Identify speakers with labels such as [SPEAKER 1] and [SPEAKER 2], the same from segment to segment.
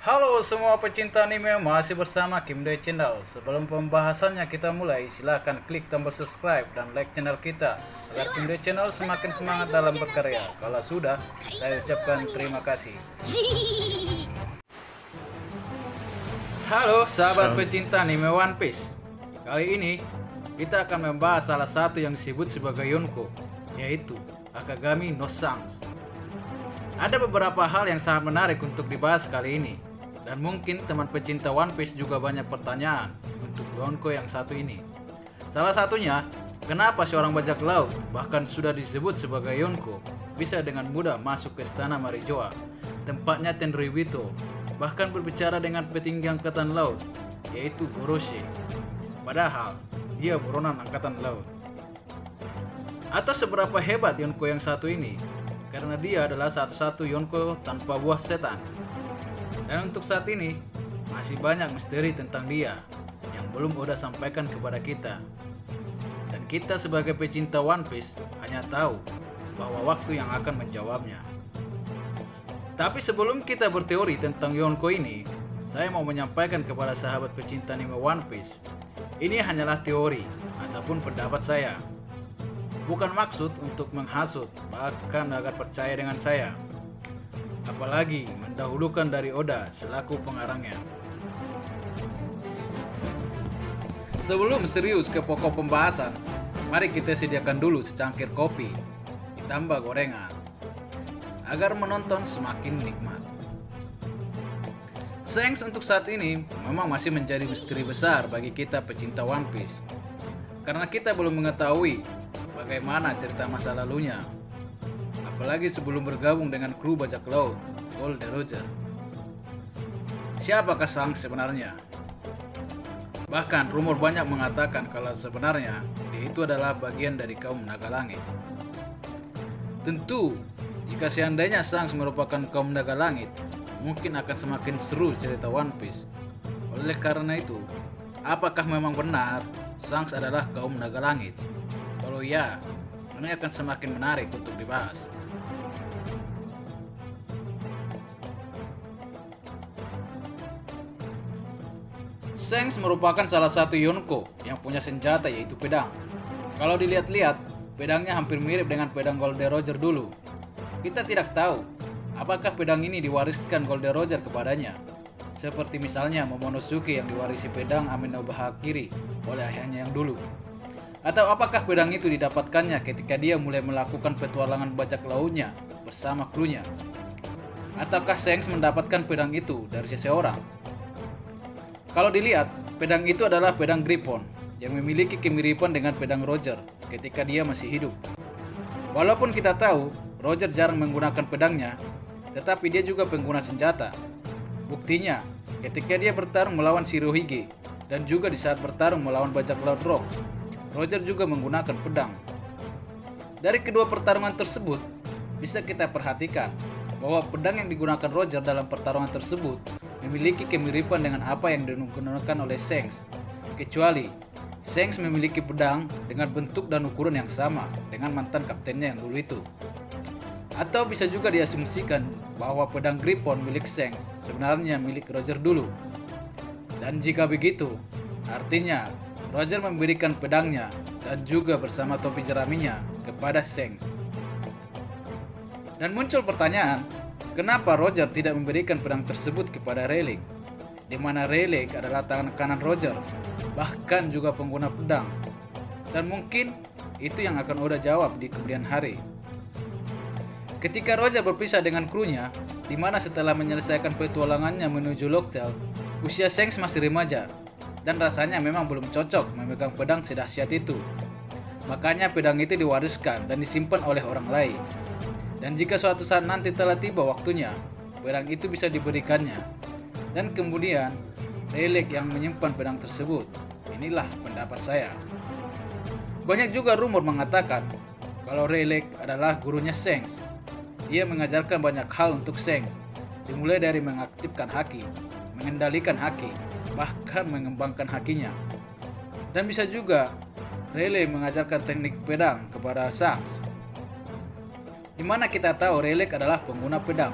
[SPEAKER 1] Halo semua pecinta anime, masih bersama Kim Doi Channel. Sebelum pembahasannya kita mulai, silahkan klik tombol subscribe dan like channel kita agar Kim Doi Channel semakin semangat dalam berkarya. Kalau sudah, saya ucapkan terima kasih. Halo sahabat pecinta anime One Piece. Kali ini kita akan membahas salah satu yang disebut sebagai Yonko, yaitu Akagami no Shanks. Ada beberapa hal yang sangat menarik untuk dibahas kali ini. Dan mungkin teman pecinta One Piece juga banyak pertanyaan untuk Yonko yang satu ini. Salah satunya, kenapa seorang bajak laut, bahkan sudah disebut sebagai Yonko, bisa dengan mudah masuk ke istana Marijoa, tempatnya Tenryubito, bahkan berbicara dengan petinggi angkatan laut, yaitu Orochi. Padahal, dia buronan angkatan laut. Atau seberapa hebat Yonko yang satu ini? Karena dia adalah satu-satu Yonko tanpa buah setan. Dan untuk saat ini, masih banyak misteri tentang dia yang belum Oda sampaikan kepada kita. Dan kita sebagai pecinta One Piece hanya tahu bahwa waktu yang akan menjawabnya. Tapi sebelum kita berteori tentang Yonko ini, saya mau menyampaikan kepada sahabat pecinta anime One Piece, ini hanyalah teori ataupun pendapat saya. Bukan maksud untuk menghasut, bahkan agar percaya dengan saya. Apalagi mendahulukan dari Oda selaku pengarangnya. Sebelum serius ke pokok pembahasan, mari kita sediakan dulu secangkir kopi, ditambah gorengan, agar menonton semakin nikmat. Shanks untuk saat ini memang masih menjadi misteri besar bagi kita pecinta One Piece. Karena kita belum mengetahui bagaimana cerita masa lalunya. Apalagi sebelum bergabung dengan kru bajak laut Gold Roger. Siapakah Shanks sebenarnya? Bahkan rumor banyak mengatakan kalau sebenarnya dia itu adalah bagian dari kaum naga langit. Tentu, jika seandainya Shanks merupakan kaum naga langit, mungkin akan semakin seru cerita One Piece. Oleh karena itu, apakah memang benar Shanks adalah kaum naga langit? Kalau ya, ini akan semakin menarik untuk dibahas. Shanks merupakan salah satu Yonko yang punya senjata yaitu pedang. Kalau dilihat-lihat, pedangnya hampir mirip dengan pedang Gold Roger dulu. Kita tidak tahu apakah pedang ini diwariskan Gold Roger kepadanya, seperti misalnya Momonosuke yang diwarisi pedang Amenohahakiri oleh ayahnya yang dulu. Atau apakah pedang itu didapatkannya ketika dia mulai melakukan petualangan bajak lautnya bersama krunya? Ataukah Shanks mendapatkan pedang itu dari seseorang? Kalau dilihat, pedang itu adalah pedang Griffon yang memiliki kemiripan dengan pedang Roger ketika dia masih hidup. Walaupun kita tahu Roger jarang menggunakan pedangnya, tetapi dia juga pengguna senjata. Buktinya, ketika dia bertarung melawan Shirohige dan juga di saat bertarung melawan bajak laut Rock, Roger juga menggunakan pedang. Dari kedua pertarungan tersebut, bisa kita perhatikan bahwa pedang yang digunakan Roger dalam pertarungan tersebut memiliki kemiripan dengan apa yang digunakan oleh Shanks. Kecuali Shanks memiliki pedang dengan bentuk dan ukuran yang sama dengan mantan kaptennya yang dulu itu. Atau bisa juga diasumsikan bahwa pedang Griffon milik Shanks sebenarnya milik Roger dulu. Dan jika begitu, artinya Roger memberikan pedangnya dan juga bersama topi jeraminya kepada Shanks. Dan muncul pertanyaan, kenapa Roger tidak memberikan pedang tersebut kepada Rayleigh, di mana Rayleigh adalah tangan kanan Roger, bahkan juga pengguna pedang. Dan mungkin itu yang akan Oda jawab di kemudian hari. Ketika Roger berpisah dengan krunya, di mana setelah menyelesaikan petualangannya menuju Locktail, usia Shanks masih remaja, dan rasanya memang belum cocok memegang pedang sedahsyat itu. Makanya pedang itu diwariskan dan disimpan oleh orang lain. Dan jika suatu saat nanti telah tiba waktunya, pedang itu bisa diberikannya. Dan kemudian, Rayleigh yang menyimpan pedang tersebut. Inilah pendapat saya. Banyak juga rumor mengatakan kalau Rayleigh adalah gurunya Shanks. Dia mengajarkan banyak hal untuk Shanks, dimulai dari mengaktifkan haki, mengendalikan haki, bahkan mengembangkan hakinya. Dan bisa juga Rayleigh mengajarkan teknik pedang kepada Shanks, di mana kita tahu Rayleigh adalah pengguna pedang.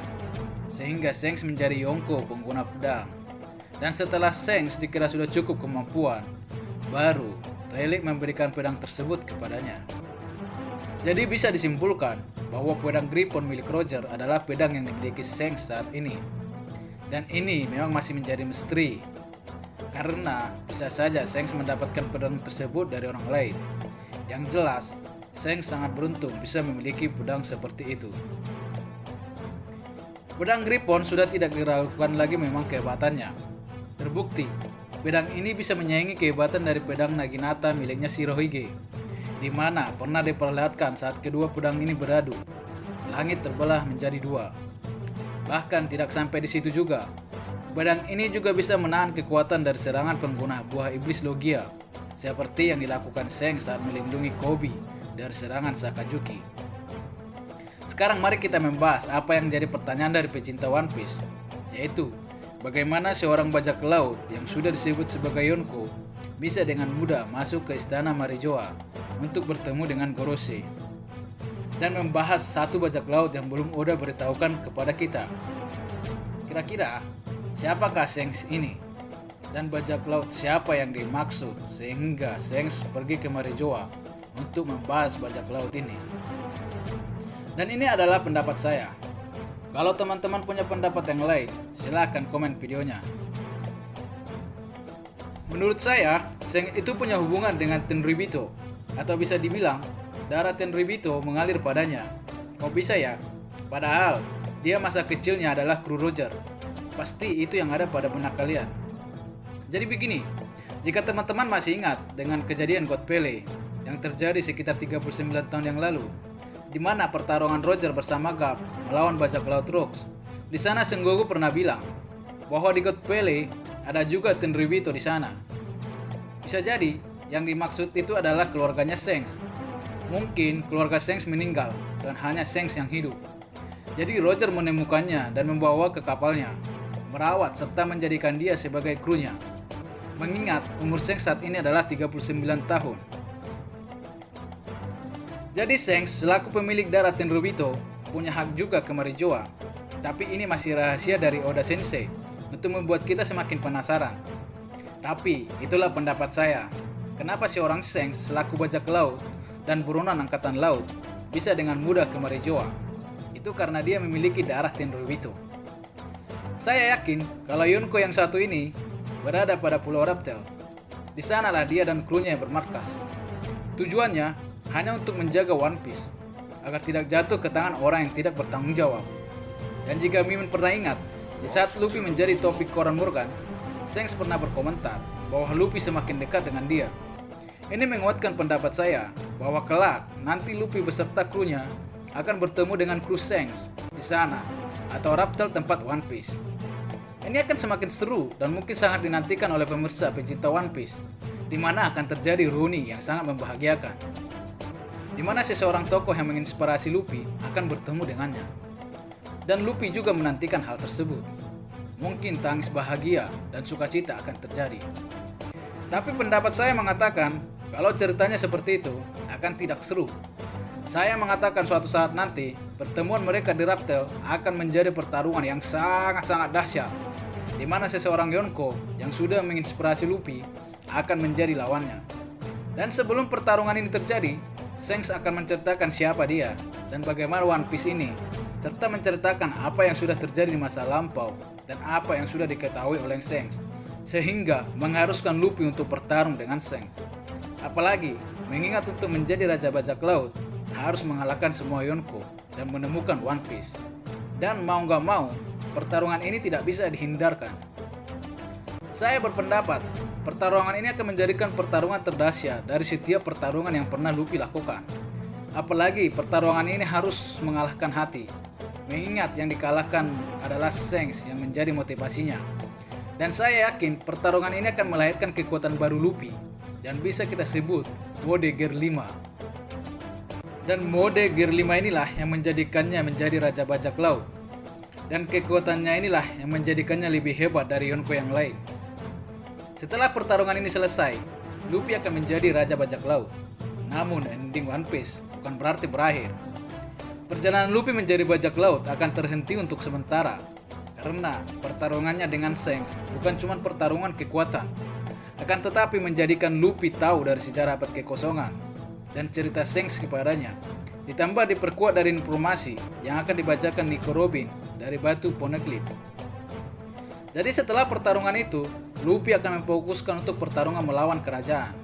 [SPEAKER 1] sehingga Shanks menjadi Yonko pengguna pedang. Dan setelah Shanks dikira sudah cukup kemampuan, baru Rayleigh memberikan pedang tersebut kepadanya. Jadi bisa disimpulkan bahwa pedang Griffon milik Roger adalah pedang yang dimiliki Shanks saat ini. Dan ini memang masih menjadi misteri, karena bisa saja Shanks mendapatkan pedang tersebut dari orang lain. Yang jelas, Shanks sangat beruntung bisa memiliki pedang seperti itu. Pedang Griffon sudah tidak diragukan lagi memang kehebatannya. Terbukti, pedang ini bisa menyaingi kehebatan dari pedang Naginata miliknya Shirohige, di mana pernah diperlihatkan saat kedua pedang ini beradu. Langit terbelah menjadi dua. Bahkan tidak sampai di situ juga. Pedang ini juga bisa menahan kekuatan dari serangan pengguna buah iblis Logia, seperti yang dilakukan Shanks saat melindungi Koby dari serangan Sakazuki. Sekarang mari kita membahas apa yang jadi pertanyaan dari pecinta One Piece, yaitu bagaimana seorang bajak laut yang sudah disebut sebagai Yonko bisa dengan mudah masuk ke istana Marijoa untuk bertemu dengan Gorosei, dan membahas satu bajak laut yang belum Oda beritahukan kepada kita. Kira-kira siapakah Shanks ini? Dan bajak laut siapa yang dimaksud sehingga Shanks pergi ke Marijoa untuk membahas bajak laut ini? Dan ini adalah pendapat saya. Kalau teman-teman punya pendapat yang lain, silahkan komen videonya. Menurut saya, Shanks itu punya hubungan dengan Tenryubito, atau bisa dibilang darah Tenryubito mengalir padanya. Kok bisa ya? Padahal dia masa kecilnya adalah kru Roger. Pasti itu yang ada pada benak kalian. Jadi begini, jika teman-teman masih ingat dengan kejadian God Pele yang terjadi sekitar 39 tahun yang lalu, di mana pertarungan Roger bersama Garp melawan bajak laut Rocks. Di sana Sengoku pernah bilang bahwa di God Pele ada juga Tenryubito di sana. Bisa jadi yang dimaksud itu adalah keluarganya Shanks. Mungkin keluarga Shanks meninggal dan hanya Shanks yang hidup. Jadi Roger menemukannya dan membawa ke kapalnya, merawat serta menjadikan dia sebagai krunya. Mengingat umur Shanks saat ini adalah 39 tahun. Jadi Shanks selaku pemilik darah Tenryubito punya hak juga ke Marijoa. Tapi ini masih rahasia dari Oda Sensei untuk membuat kita semakin penasaran. Tapi itulah pendapat saya. Kenapa seorang Shanks selaku bajak laut dan buronan angkatan laut bisa dengan mudah ke Marijoa? Itu karena dia memiliki darah Tenryubito. Saya yakin kalau Yonko yang satu ini berada pada Pulau Reptel. Di sanalah dia dan krunya yang bermarkas. Tujuannya hanya untuk menjaga One Piece agar tidak jatuh ke tangan orang yang tidak bertanggung jawab. Dan jika Mimin pernah ingat, di saat Luffy menjadi topik koran Morgan, Shanks pernah berkomentar bahwa Luffy semakin dekat dengan dia. Ini menguatkan pendapat saya bahwa kelak nanti Luffy beserta krunya akan bertemu dengan kru Shanks di sana atau Reptel tempat One Piece. Ini akan semakin seru dan mungkin sangat dinantikan oleh pemirsa pecinta One Piece, di mana akan terjadi reuni yang sangat membahagiakan, di mana seseorang tokoh yang menginspirasi Luffy akan bertemu dengannya. Dan Luffy juga menantikan hal tersebut. Mungkin tangis bahagia dan sukacita akan terjadi. Tapi pendapat saya mengatakan kalau ceritanya seperti itu akan tidak seru. Saya mengatakan suatu saat nanti pertemuan mereka di Reptel akan menjadi pertarungan yang sangat-sangat dahsyat, di mana seseorang Yonko yang sudah menginspirasi Luffy akan menjadi lawannya. Dan sebelum pertarungan ini terjadi, Shanks akan menceritakan siapa dia dan bagaimana One Piece ini, serta menceritakan apa yang sudah terjadi di masa lampau dan apa yang sudah diketahui oleh Shanks, sehingga mengharuskan Luffy untuk bertarung dengan Shanks. Apalagi mengingat untuk menjadi raja bajak laut harus mengalahkan semua Yonko dan menemukan One Piece. Dan mau gak mau, pertarungan ini tidak bisa dihindarkan. Saya berpendapat pertarungan ini akan menjadikan pertarungan terdahsyat dari setiap pertarungan yang pernah Luffy lakukan. Apalagi pertarungan ini harus mengalahkan hati, mengingat yang dikalahkan adalah Shanks yang menjadi motivasinya. Dan saya yakin pertarungan ini akan melahirkan kekuatan baru Luffy dan bisa kita sebut mode Gear 5. Dan mode Gear 5 inilah yang menjadikannya menjadi raja bajak laut. Dan kekuatannya inilah yang menjadikannya lebih hebat dari Yonko yang lain. Setelah pertarungan ini selesai, Luffy akan menjadi raja bajak laut. Namun ending One Piece bukan berarti berakhir. Perjalanan Luffy menjadi bajak laut akan terhenti untuk sementara, karena pertarungannya dengan Shanks bukan cuma pertarungan kekuatan, akan tetapi menjadikan Luffy tahu dari sejarah abad kekosongan dan cerita Shanks kepadanya, ditambah diperkuat dari informasi yang akan dibacakan Nico Robin dari batu Poneglyph. Jadi setelah pertarungan itu, Luffy akan memfokuskan untuk pertarungan melawan kerajaan,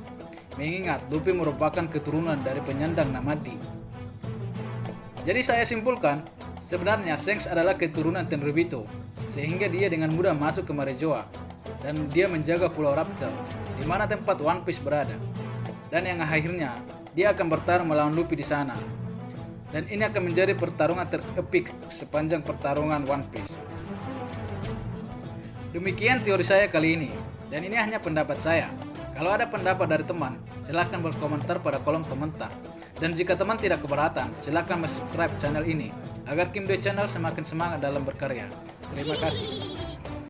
[SPEAKER 1] mengingat Luffy merupakan keturunan dari penyandang Namadi. Jadi saya simpulkan, sebenarnya Shanks adalah keturunan Tenryubito, sehingga dia dengan mudah masuk ke Marejoa, dan dia menjaga Pulau Raptor, di mana tempat One Piece berada. Dan yang akhirnya, dia akan bertarung melawan Luffy di sana. Dan ini akan menjadi pertarungan terepik sepanjang pertarungan One Piece. Demikian teori saya kali ini, dan ini hanya pendapat saya. Kalau ada pendapat dari teman, silahkan berkomentar pada kolom komentar. Dan jika teman tidak keberatan, silahkan subscribe channel ini agar Kim Doi Channel semakin semangat dalam berkarya. Terima kasih.